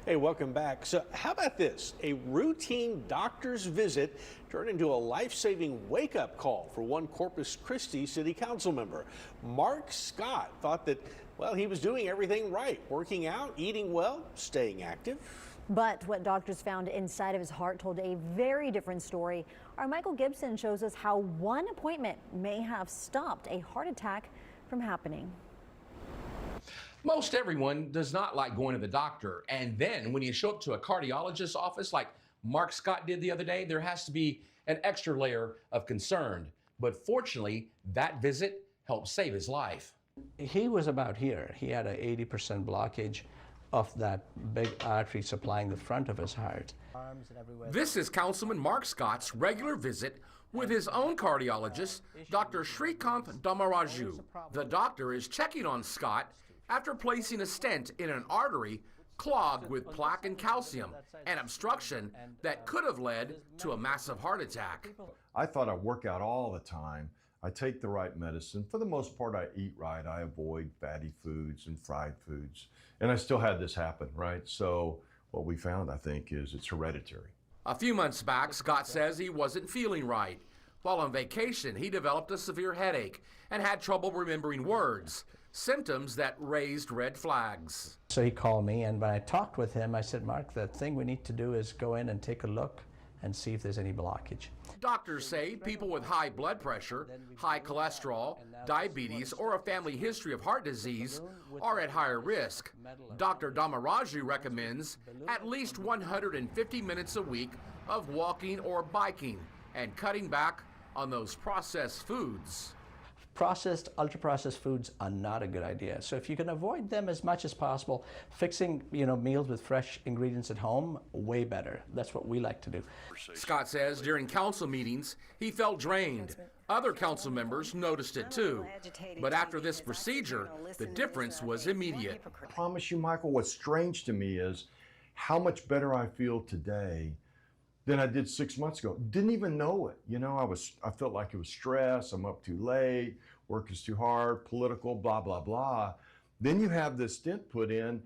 Hey, welcome back. So how about this? A routine doctor's visit turned into a life-saving wake-up call for one Corpus Christi city council member. Mark Scott thought that, well, he was doing everything right, working out, eating well, staying active. But what doctors found inside of his heart told a very different story. Our Michael Gibson shows us how one appointment may have stopped a heart attack from happening. Most everyone does not like going to the doctor. And then when you show up to a cardiologist's office like Mark Scott did the other day, there has to be an extra layer of concern. But fortunately, that visit helped save his life. He was about here. He had an 80% blockage of that big artery supplying the front of his heart. This is Councilman Mark Scott's regular visit with his own cardiologist, Dr. Shrikant Damaraju. The doctor is checking on Scott after placing a stent in an artery clogged with plaque and calcium, an obstruction that could have led to a massive heart attack. I thought I work out all the time. I take the right medicine. For the most part, I eat right. I avoid fatty foods and fried foods. And I still had this happen, right? So what we found, I think, is it's hereditary. A few months back, Scott says he wasn't feeling right. While on vacation, he developed a severe headache and had trouble remembering words, symptoms that raised red flags. So he called me, and when I talked with him, I said, Mark, the thing we need to do is go in and take a look and see if there's any blockage. Doctors say people with high blood pressure, high cholesterol, diabetes, or a family history of heart disease are at higher risk. Dr. Damaraju recommends at least 150 minutes a week of walking or biking and cutting back on those processed foods. Processed, ultra-processed foods are not a good idea. So if you can avoid them as much as possible, fixing meals with fresh ingredients at home, way better. That's what we like to do. Scott says during council meetings, he felt drained. Other council members noticed it too. But after this procedure, the difference was immediate. I promise you, Michael, what's strange to me is how much better I feel today than I did 6 months ago. Didn't even know it. I felt like it was stress. I'm up too late. Work is too hard. Political, blah, blah, blah. Then you have this stent put in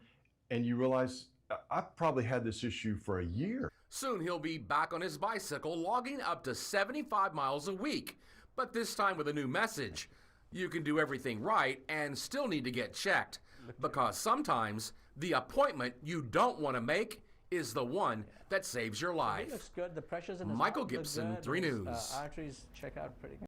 and you realize I've probably had this issue for a year. Soon he'll be back on his bicycle, logging up to 75 miles a week. But this time with a new message. You can do everything right and still need to get checked. Because sometimes the appointment you don't want to make is the one that saves your life. He looks good. The pressures in his Michael heart look Gibson, good. 3 His, News. Arteries check out pretty good.